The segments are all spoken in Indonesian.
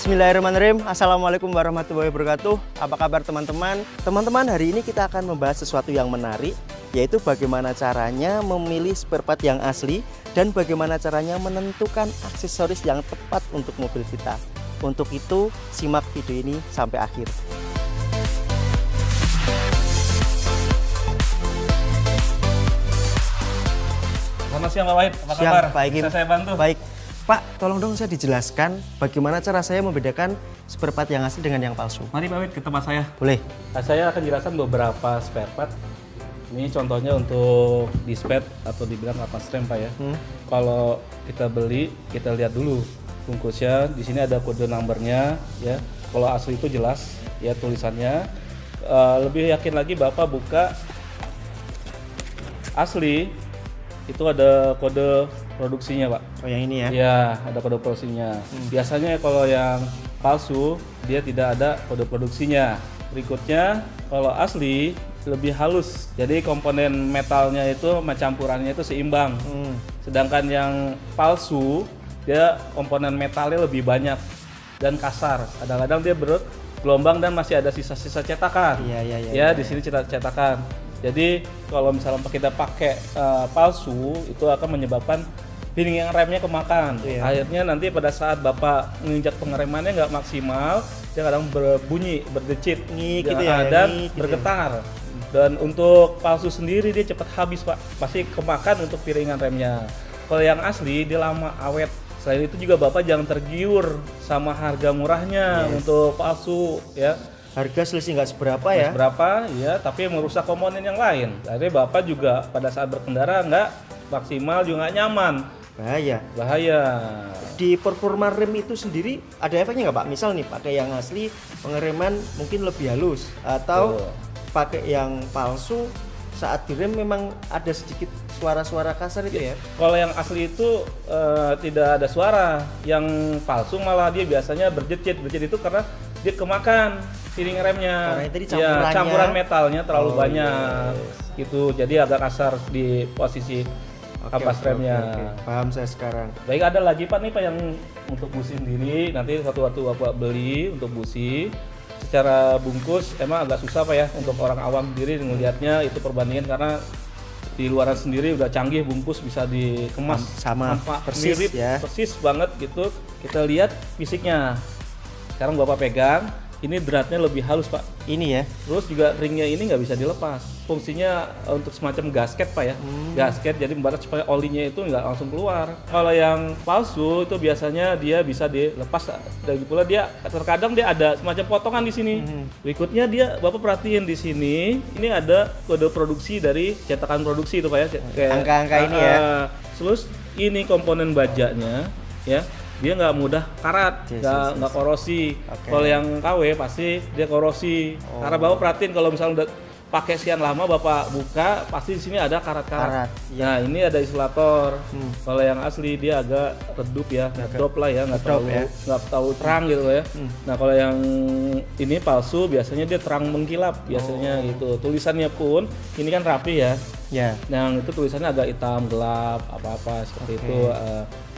Bismillahirrahmanirrahim. Assalamualaikum warahmatullahi wabarakatuh. Apa kabar teman-teman? Teman-teman, hari ini kita akan membahas sesuatu yang menarik, yaitu bagaimana caranya memilih spare part yang asli dan bagaimana caranya menentukan aksesoris yang tepat untuk mobil kita. Untuk itu, simak video ini sampai akhir. Selamat siang Pak Wahid, apa Siang, kabar? Pak Igim. Bisa saya bantu? Baik. Pak, tolong dong saya dijelaskan bagaimana cara saya membedakan spare part yang asli dengan yang palsu. Mari Pak Wahid ke tempat saya. Boleh? Nah, saya akan jelaskan beberapa spare part. Ini contohnya untuk dispet atau dibilang kapas rem Pak ya. Kalau kita beli, kita lihat dulu bungkusnya. Di sini ada kode numbernya ya. Kalau asli itu jelas ya tulisannya. Lebih yakin lagi Bapak buka asli, itu ada kode produksinya Pak. Oh, yang ini ya? Ya, ada kode produksinya. Biasanya kalau yang palsu, dia tidak ada kode produksinya. Berikutnya, kalau asli lebih halus. Jadi komponen metalnya itu, campurannya itu seimbang. Sedangkan yang palsu, dia komponen metalnya lebih banyak dan kasar. Kadang-kadang dia bergelombang dan masih ada sisa-sisa cetakan. Ya, di sini cetakan. Jadi kalau misalnya kita pakai palsu, itu akan menyebabkan piringan remnya kemakan. Akhirnya nanti pada saat Bapak menginjak pengeremannya nggak maksimal, dia kadang berbunyi, berdecit, Gitu ya, dan gitu bergetar. Dan untuk palsu sendiri dia cepat habis Pak, pasti kemakan untuk piringan remnya. Kalau yang asli dia lama awet. Selain itu juga Bapak jangan tergiur sama harga murahnya untuk palsu ya. Harga selisih nggak seberapa ya? Berapa ya, tapi merusak komponen yang lain. Akhirnya Bapak juga pada saat berkendara nggak maksimal, juga nggak nyaman. Bahaya. Di performa rem itu sendiri ada efeknya nggak Pak? Misal nih pakai yang asli pengereman mungkin lebih halus, atau pakai yang palsu saat direm memang ada sedikit suara-suara kasar itu ya? Kalau yang asli itu tidak ada suara, yang palsu malah dia biasanya berjecit itu karena dia kemakan piring remnya. Karena tadi campuran metalnya terlalu banyak gitu, jadi agak kasar di posisi kapas remnya. Paham saya sekarang. Baik, ada lagi Pak nih Pak yang untuk busi sendiri, nanti satu-satu Bapak beli untuk busi. Secara bungkus emang agak susah Pak ya untuk orang awam sendiri ngelihatnya, itu perbandingan karena di luaran sendiri udah canggih, bungkus bisa dikemas sama persis mirip, ya. persis banget gitu. Kita lihat fisiknya. Sekarang Bapak pegang, ini dratnya lebih halus Pak. Ini ya. Terus juga ringnya ini nggak bisa dilepas. Fungsinya untuk semacam gasket Pak ya. Gasket, jadi membuat supaya olinya itu nggak langsung keluar. Kalau yang palsu itu biasanya dia bisa dilepas. Dan pula dia terkadang dia ada semacam potongan di sini. Berikutnya dia Bapak perhatiin di sini, ini ada kode produksi dari cetakan produksi itu Pak ya. Kayak Angka-angka ini ya. Terus ini komponen bajanya ya. Dia nggak mudah karat, nggak korosi. Kalau yang KW pasti dia korosi. Karena Bapak perhatiin kalau misalnya udah pakai sekian lama Bapak buka, pasti di sini ada karat-karat. Nah, ini ada isolator. Kalau yang asli dia agak redup ya, drop lah ya, nggak terlalu terang gitu ya. Nah, kalau yang ini palsu biasanya dia terang mengkilap biasanya gitu. Tulisannya pun ini kan rapi ya. Yang itu tulisannya agak hitam gelap apa-apa seperti itu.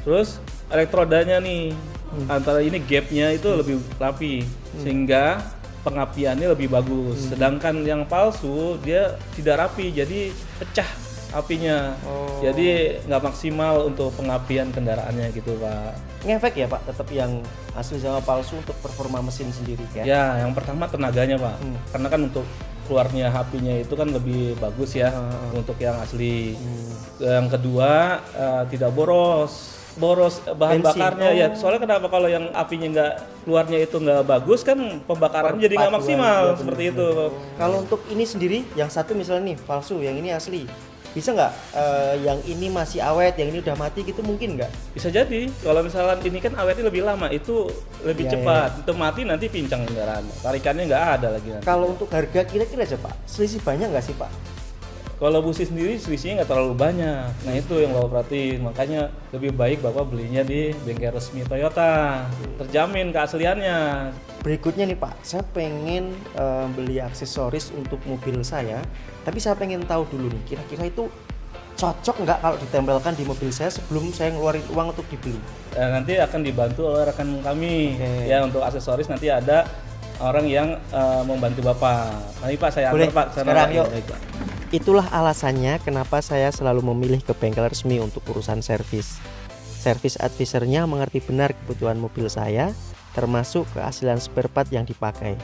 Terus elektrodanya nih, antara ini gapnya itu lebih rapi sehingga pengapiannya lebih bagus. Sedangkan yang palsu dia tidak rapi, jadi pecah apinya. Jadi nggak maksimal untuk pengapian kendaraannya gitu Pak. Ngefek ya Pak, tetap yang asli sama palsu untuk performa mesin sendiri ya? Ya, yang pertama tenaganya Pak, karena kan untuk keluarnya apinya itu kan lebih bagus ya untuk yang asli. Yang kedua tidak boros bahan bensin. bakarnya ya. Soalnya kenapa, kalau yang apinya nggak keluarnya itu nggak bagus kan pembakarannya jadi nggak maksimal seperti itu. Kalau untuk ini sendiri, yang satu misalnya nih palsu, yang ini asli, bisa nggak yang ini masih awet, yang ini udah mati gitu, mungkin nggak? Bisa jadi kalau misalkan ini kan awetnya lebih lama, itu lebih cepat. Itu mati nanti pincang kendaraan, tarikannya nggak ada lagi nanti. Kalau untuk harga kira-kira aja Pak, selisih banyak nggak sih Pak? Kalau busi sendiri selisihnya nggak terlalu banyak. Nah itu yang Bapak perhatiin, makanya lebih baik Bapak belinya di bengkel resmi Toyota, terjamin keasliannya. Berikutnya nih Pak, saya pengen beli aksesoris untuk mobil saya, tapi saya pengen tahu dulu nih, kira-kira itu cocok nggak kalau ditempelkan di mobil saya sebelum saya ngeluarin uang untuk dibeli? Nanti akan dibantu oleh rekan kami. Ya, untuk aksesoris nanti ada orang yang membantu Bapak. Nanti Pak saya Boleh, antar Pak sekarang yuk. Baik, Pak. Itulah alasannya kenapa saya selalu memilih ke bengkel resmi untuk urusan servis. Servis advisernya mengerti benar kebutuhan mobil saya, termasuk keaslian spare part yang dipakai.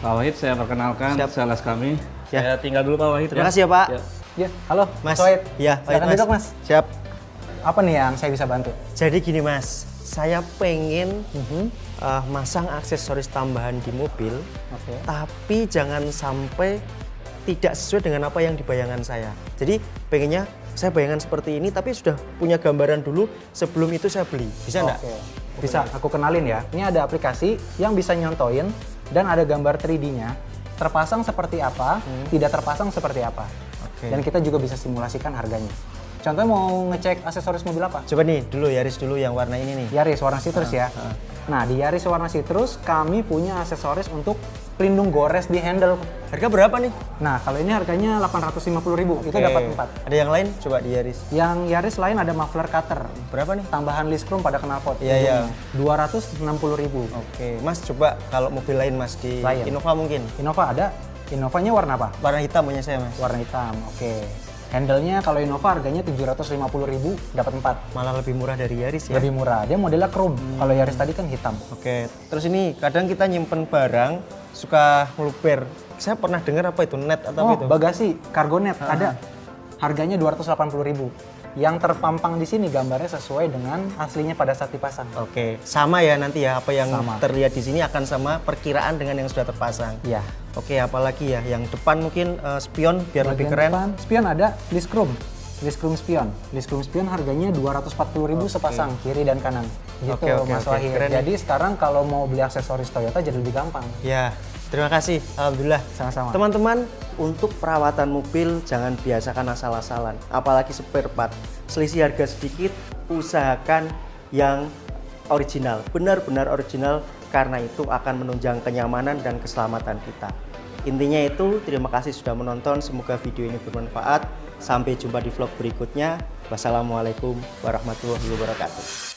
Pak Wahid, saya perkenalkan sales kami. Ya. Saya tinggal dulu Pak Wahid. Terima kasih ya Pak. Ya, halo Mas. Wahid. Ya, Silakan duduk Mas. Siap. Apa nih yang saya bisa bantu? Jadi gini Mas, saya pengen masang aksesoris tambahan di mobil, Oke. tapi jangan sampai tidak sesuai dengan apa yang dibayangkan saya. Jadi pengennya saya bayangan seperti ini, tapi sudah punya gambaran dulu sebelum itu saya beli. Bisa nggak? Oke. Bisa, aku kenalin ya. Ini ada aplikasi yang bisa nyontoin dan ada gambar 3D-nya. Terpasang seperti apa, tidak terpasang seperti apa. Oke. Dan kita juga bisa simulasikan harganya. Contohnya mau ngecek aksesoris mobil apa? Coba nih dulu Yaris dulu yang warna ini nih. Yaris warna citrus ya. Nah, di Yaris warna citrus kami punya aksesoris untuk pelindung gores di handle. Harga berapa nih? Nah, kalau ini harganya 850.000. Itu Oke. dapat 4. Ada yang lain? Coba di Yaris. Yang Yaris lain ada muffler cutter. Berapa nih? Tambahan list chrome pada knalpot. Iya, iya. 260.000. Oke, Mas coba kalau mobil lain Mas di Lain. Innova mungkin. Innova ada. Innovanya warna apa? Warna hitam punya saya Mas. Warna hitam. Oke. Handle-nya kalau Innova harganya 750.000 dapat 4. Malah lebih murah dari Yaris ya. Lebih murah. Dia modelnya chrome. Kalau Yaris tadi kan hitam. Oke, terus ini kadang kita nyimpen barang suka ngeluper. Saya pernah dengar apa itu net atau apa itu? Bagasi, cargo net ada. Harganya 280.000. Yang terpampang di sini gambarnya sesuai dengan aslinya pada saat dipasang. Oke, sama ya nanti ya apa yang Sama. terlihat di sini akan sama perkiraan dengan yang sudah terpasang. Iya. Oke, apalagi ya yang depan mungkin spion biar lebih keren. Bagian depan, spion ada list chrome. List chrome spion. List chrome spion harganya 240.000 sepasang kiri dan kanan. Gitu Oke, Mas oke. Wahid. Keren nih. Jadi sekarang kalau mau beli aksesoris Toyota jadi lebih gampang. Ya, terima kasih. Alhamdulillah. Sama-sama. Teman-teman, untuk perawatan mobil jangan biasakan asal-asalan, apalagi spare part. Selisih harga sedikit, usahakan yang original, benar-benar original, karena itu akan menunjang kenyamanan dan keselamatan kita. Intinya itu, terima kasih sudah menonton, semoga video ini bermanfaat. Sampai jumpa di vlog berikutnya. Wassalamualaikum warahmatullahi wabarakatuh.